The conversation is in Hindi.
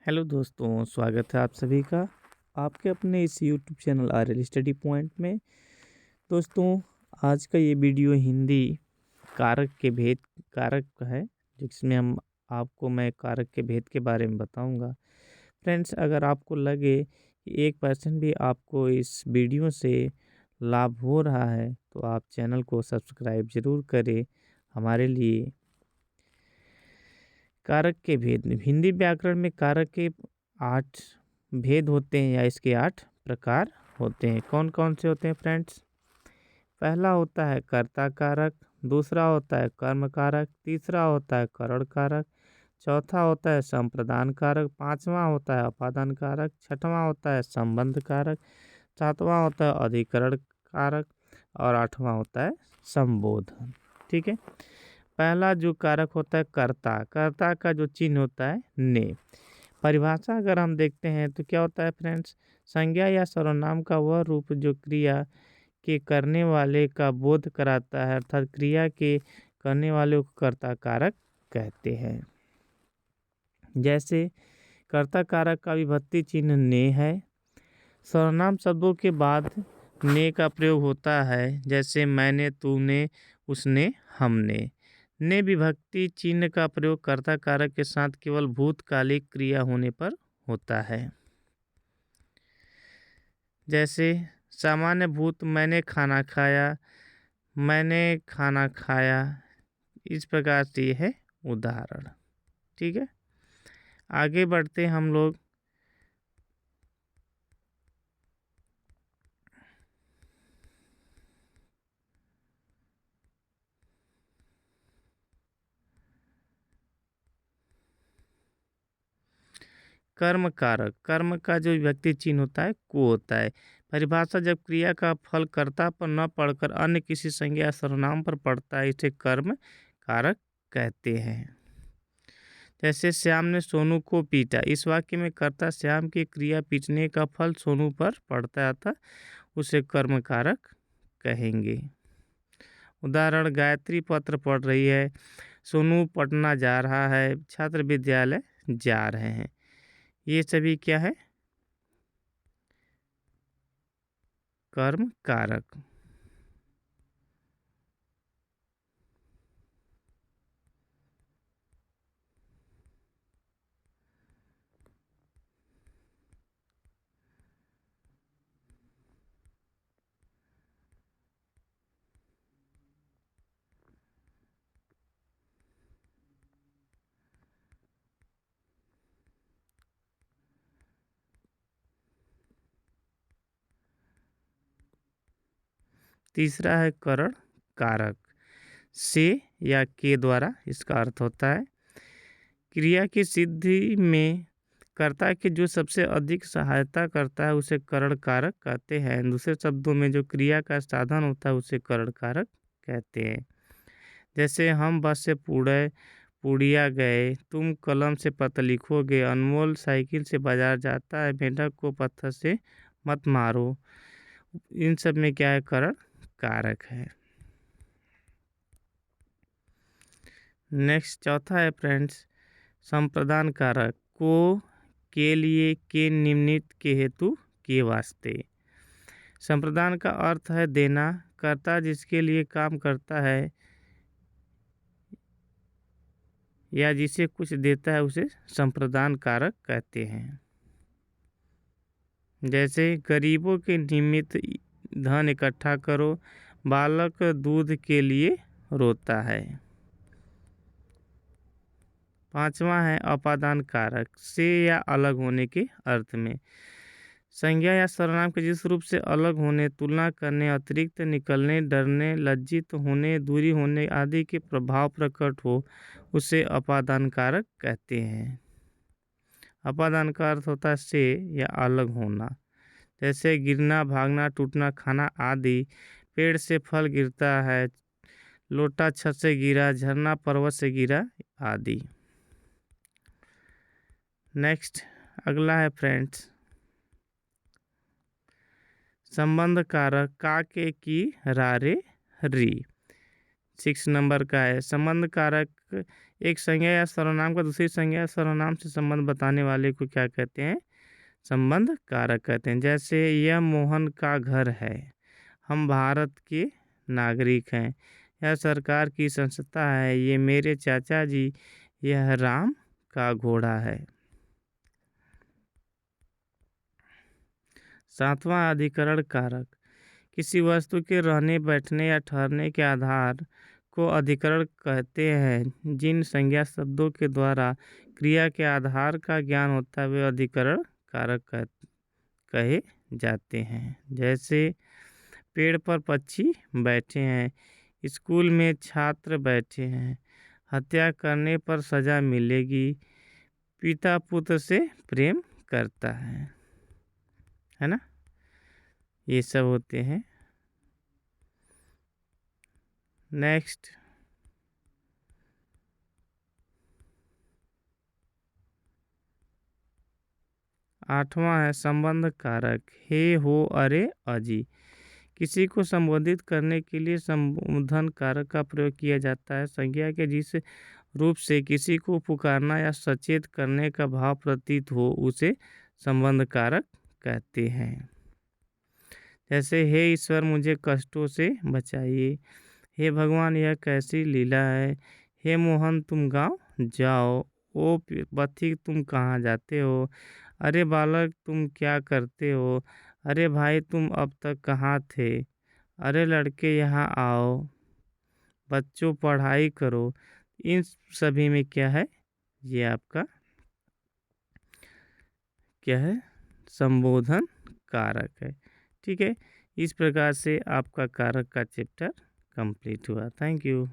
हेलो दोस्तों, स्वागत है आप सभी का आपके अपने इस YouTube channel RL study point में। दोस्तों, आज का ये वीडियो हिंदी कारक के भेद कारक का है, जिसमें मैं कारक के भेद के बारे में बताऊंगा। फ्रेंड्स, अगर आपको लगे कि 1% भी आपको इस वीडियो से लाभ हो रहा है तो आप चैनल को सब्सक्राइब ज़रूर करें हमारे लिए। कारक के भेद। हिंदी व्याकरण में कारक के 8 भेद होते हैं या इसके 8 प्रकार होते हैं। कौन कौन से होते हैं फ्रेंड्स? पहला होता है कर्ता कारक, दूसरा होता है कर्म कारक, तीसरा होता है करण कारक, चौथा होता है संप्रदान कारक, पांचवा होता है अपादान कारक, छठवां होता है संबंध कारक, सातवां होता है अधिकरण कारक और आठवां होता है संबोधन। ठीक है। पहला जो कारक होता है कर्ता। कर्ता का जो चिन्ह होता है ने। परिभाषा अगर हम देखते हैं तो क्या होता है फ्रेंड्स? संज्ञा या सर्वनाम का वह रूप जो क्रिया के करने वाले का बोध कराता है, अर्थात क्रिया के करने वाले को कर्ता कारक कहते हैं। जैसे कर्ता कारक का विभक्ति चिन्ह ने है। सर्वनाम शब्दों के बाद ने का प्रयोग होता है, जैसे मैंने, तूने, उसने, हमने। ने विभक्ति चिन्ह का प्रयोग कर्ता कारक के साथ केवल भूतकालिक क्रिया होने पर होता है। जैसे सामान्य भूत मैंने खाना खाया, मैंने खाना खाया, इस प्रकार से ये है उदाहरण। ठीक है। आगे बढ़ते हम लोग। कर्म कारक। कर्म का जो विभक्ति चिन्ह होता है को होता है। परिभाषा जब क्रिया का फल कर्ता पर न पड़कर अन्य किसी संज्ञा या सर्वनाम पर पड़ता है, इसे कर्म कारक कहते हैं। जैसे श्याम ने सोनू को पीटा। इस वाक्य में कर्ता श्याम की क्रिया पीटने का फल सोनू पर पड़ता था, उसे कर्म कारक कहेंगे। उदाहरण, गायत्री पत्र पढ़ रही है, सोनू पढ़ना जा रहा है, छात्र विद्यालय जा रहे हैं। ये सभी क्या है? कर्म कारक। तीसरा है करण कारक। से या के द्वारा इसका अर्थ होता है क्रिया की सिद्धि में कर्ता की जो सबसे अधिक सहायता करता है उसे करण कारक कहते हैं। दूसरे शब्दों में जो क्रिया का साधन होता है उसे करण कारक कहते हैं। जैसे हम बस से पुड़िया गए, तुम कलम से पत्र लिखोगे, अनमोल साइकिल से बाजार जाता है, मेढक को पत्थर से मत मारो। इन सब में क्या है? करण कारक है। नेक्स्ट चौथा है फ्रेंड्स संप्रदान कारक। को, के लिए, के निमित्त, के हेतु, के वास्ते। संप्रदान का अर्थ है देना। कर्ता जिसके लिए काम करता है या जिसे कुछ देता है उसे संप्रदान कारक कहते हैं। जैसे गरीबों के निमित्त धन इकट्ठा करो, बालक दूध के लिए रोता है। पांचवा है अपादान कारक। से या अलग होने के अर्थ में। संज्ञा या सर्वनाम के जिस रूप से अलग होने, तुलना करने, अतिरिक्त निकलने, डरने, लज्जित होने, दूरी होने आदि के प्रभाव प्रकट हो, उसे अपादान कारक कहते हैं। अपादान का अर्थ होता है से या अलग होना। जैसे गिरना, भागना, टूटना, खाना आदि। पेड़ से फल गिरता है, लोटा छत से गिरा, झरना पर्वत से गिरा आदि। नेक्स्ट अगला है फ्रेंड्स संबंध कारक। का, के, की, रा, रे, री। 6 नंबर का है। संबंध कारक एक संज्ञा या सर्वनाम का दूसरी संज्ञा या सर्वनाम से संबंध बताने वाले को क्या कहते हैं? संबंध कारक कहते हैं। जैसे यह मोहन का घर है, हम भारत के नागरिक हैं, यह सरकार की संस्था है, ये मेरे चाचा जी, यह राम का घोड़ा है। 7वां अधिकरण कारक। किसी वस्तु के रहने, बैठने या ठहरने के आधार को अधिकरण कहते हैं। जिन संज्ञा शब्दों के द्वारा क्रिया के आधार का ज्ञान होता है वे अधिकरण कारक कहे जाते हैं। जैसे पेड़ पर पक्षी बैठे हैं, स्कूल में छात्र बैठे हैं, हत्या करने पर सजा मिलेगी, पिता पुत्र से प्रेम करता है ना। ये सब होते हैं। नेक्स्ट 8वां है संबंध कारक। हे, हो, अरे, अजी। किसी को संबोधित करने के लिए संबोधन कारक का प्रयोग किया जाता है। संज्ञा के जिस रूप से किसी को पुकारना या सचेत करने का भाव प्रतीत हो उसे संबंध कारक कहते हैं। जैसे हे ईश्वर मुझे कष्टों से बचाइए, हे भगवान यह कैसी लीला है, हे मोहन तुम गाँव जाओ, ओ पथिक तुम कहाँ जाते हो, अरे बालक तुम क्या करते हो, अरे भाई तुम अब तक कहाँ थे, अरे लड़के यहाँ आओ, बच्चों पढ़ाई करो। इन सभी में क्या है? ये आपका क्या है? संबोधन कारक है। ठीक है, इस प्रकार से आपका कारक का चैप्टर कंप्लीट हुआ। Thank you.